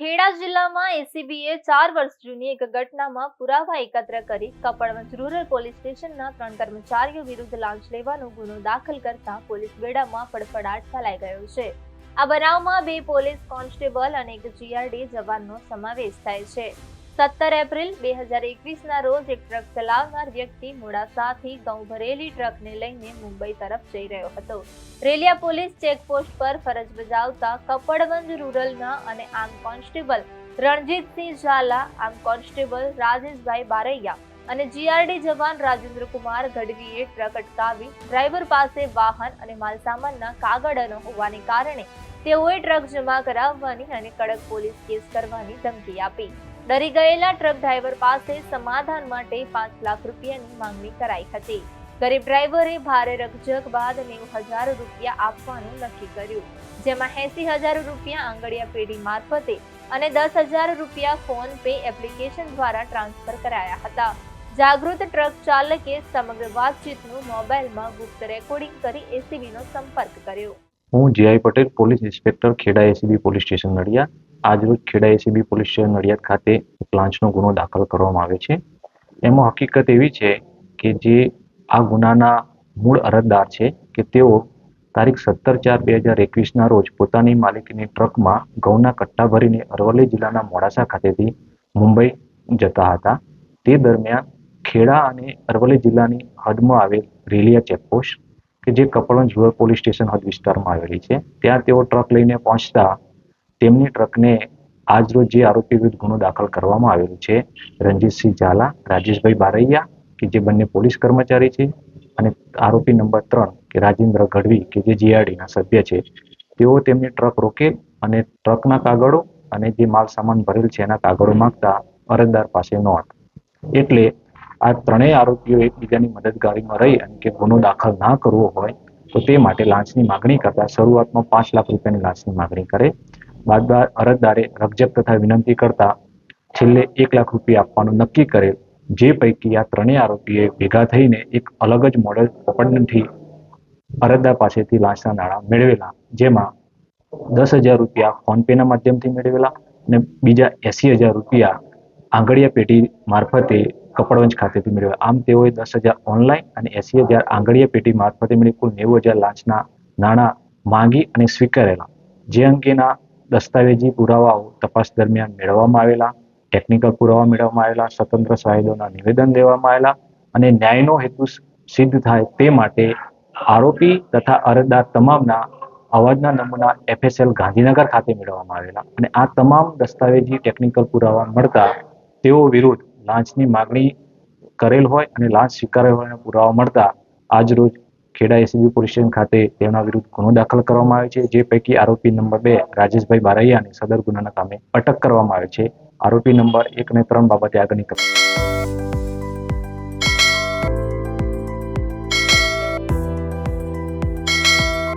ખેડા જિલ્લામાં એસીબીએ 4 વર્ષ જૂની એક ઘટનામાં પુરાવા એકત્ર કરી કપડવંજ રૂરલ પોલીસ સ્ટેશનના 3 કર્મચારીઓ વિરુદ્ધ લાંચ લેવાનો ગુનો દાખલ કરતા પોલીસ બેડામાં ફડફડાટ ફેલાઈ ગયો છે. આ બનાવમાં 2 પોલીસ કોન્સ્ટેબલ અને 1 જીઆરડી જવાનનો સમાવેશ થાય છે. 17 એપ્રિલ 2021ના રોજ એક ટ્રક ચલાવનાર વ્યક્તિ મોડાસાથી ઘઉં ભરેલી ટ્રકને લઈને મુંબઈ તરફ જઈ રહ્યો હતો. રેલિયા પોલીસ ચેકપોસ્ટ પર ફરજ બજાવતા કપડવંજ રૂરલના અને arm constable Ranjitsinh Jhala, arm constable Rajeshbhai Baraiya અને જીઆરડી જવાન રાજેન્દ્રકુમાર ગઢવીએ ટ્રક અટકાવી ડ્રાઈવર પાસે વાહન અને માલસામાનના કાગળ ન હોવાને કારણે તેઓએ ટ્રક જમા કરાવવાની અને કડક પોલીસ કેસ કરવાની ધમકી આપી. ડરી ગયેલા ટ્રક ડ્રાઈવર પાસે સમાધાન માટે 5 લાખ રૂપિયાની માંગણી કરાઈ હતી. ગરીબ ડ્રાઈવરે ભારે રકઝક બાદ 90,000 રૂપિયા આપવાનું નક્કી કર્યું, જેમાં 80,000 રૂપિયા આંગડિયા પેઢી મારફતે અને 10,000 રૂપિયા ફોન પે એપ્લિકેશન દ્વારા ટ્રાન્સફર કરાયા હતા. જાગૃત ટ્રક ચાલકે સમગ્ર વાતચીતનું મોબાઈલમાં ગુપ્ત રેકોર્ડિંગ કરી એસીબીનો સંપર્ક કર્યો. હું G I Patel, police inspector, Kheda ACB police station Nadiad. આજરોજ Kheda ACB police station Nadiad ખાતે લાંચનો ગુનો દાખલ કરવામાં આવ્યો છે. એમાં હકીકત એવી છે કે જે આ ગુનાના મૂળ અરજદાર છે કે તેઓ તારીખ 17/4/2021ના રોજ પોતાની માલિકીની ટ્રકમાં ઘઉંના કટ્ટા ભરીને અરવલ્લી જિલ્લાના મોડાસા ખાતેથી મુંબઈ જતા હતા. તે દરમિયાન ખેડા અને અરવલ્લી જિલ્લાની હદમાં આવેલ રેલિયા ચેકપોસ્ટ કે જે કપડવંજ રૂરલ પોલીસ સ્ટેશન હદ વિસ્તારમાં આવેલી છે, ત્યાં તેઓ ટ્રક લઈને પહોંચતા તેમની ટ્રકને આજરોજ જે આરોપી વિરુદ્ધ ગુનો દાખલ કરવામાં આવેલો છે, રણજીતસિંહ ઝાલા, રાજેશભાઈ બારૈયા કે જે બંને પોલીસ કર્મચારી છે, અને આરોપી નંબર 3 કે રાજેન્દ્ર ગઢવી કે જે જીઆરડીના સભ્ય છે, તેઓ તેમની ટ્રક રોકેલ અને ટ્રકના કાગળો અને જે માલ સામાન ભરેલ છે એના કાગળો માંગતા અરજદાર પાસે નહોતા. એટલે આ ત્રણેય આરોપીઓ એકબીજાની મદદગારીમાં રહી અને કે ગુનો દાખલ ના કરવો હોય તો તે માટે લાંચની માગણી કરતા શરૂઆતમાં 5 લાખ રૂપિયાની લાંચની માગણી કરે. બાદ અરજદારે રકઝક તથા વિનંતી કરતા છેલ્લે 1 લાખ રૂપિયા આપવાનું નક્કી કરેલ, જે પૈકી આ ત્રણેય આરોપીએ ભેગા થઈને એક અલગ જ મોડેલ ઓપરેશનથી અરજદાર પાસેથી લાંચના નાણાં મેળવેલા, જેમાં 10,000 રૂપિયા ફોન પેના માધ્યમથી મેળવેલા અને બીજા 80,000 રૂપિયા આંગડિયા પેઢી મારફતે કપડવંજ ખાતેથી મેળવેલા. આમ તેઓએ 10,000 ઓનલાઈન અને 80,000 આંગડિયા પેઢી મારફતે મળી કુલ 90,000 લાંચના નાણાં માંગી અને સ્વીકારેલા. જે અંગેના દસ્તાવેજી પુરાવાઓ તપાસ દરમિયાન મેળવવામાં આવેલા, ટેકનિકલ પુરાવા મેળવવામાં આવેલા, સ્વતંત્ર શાહીદોના નિવેદન દેવામાં આવેલા અને ન્યાયનો હેતુ સિદ્ધ થાય તે માટે આરોપી તથા અરજદાર તમામના અવાજના નમૂના FSL ગાંધીનગર ખાતે મેળવવામાં આવેલા અને આ તમામ દસ્તાવેજી ટેકનિકલ પુરાવા મળતા તેઓ વિરુદ્ધ લાંચની માગણી કરેલ હોય અને લાંચ સ્વીકારેલ હોય પુરાવા મળતા આજરોજ ખેડા એસીબી પોલીસ સ્ટેશન ખાતે તેમના વિરુદ્ધ ગુનો દાખલ કરવામાં આવ્યો છે. જે પૈકી આરોપી નંબર 2 રાજેશભાઈ બારૈયાને સદર ગુનાના કામે અટક કરવામાં આવે છે. આરોપી નંબર 1 અને 3 બાબતે આગળની તપાસ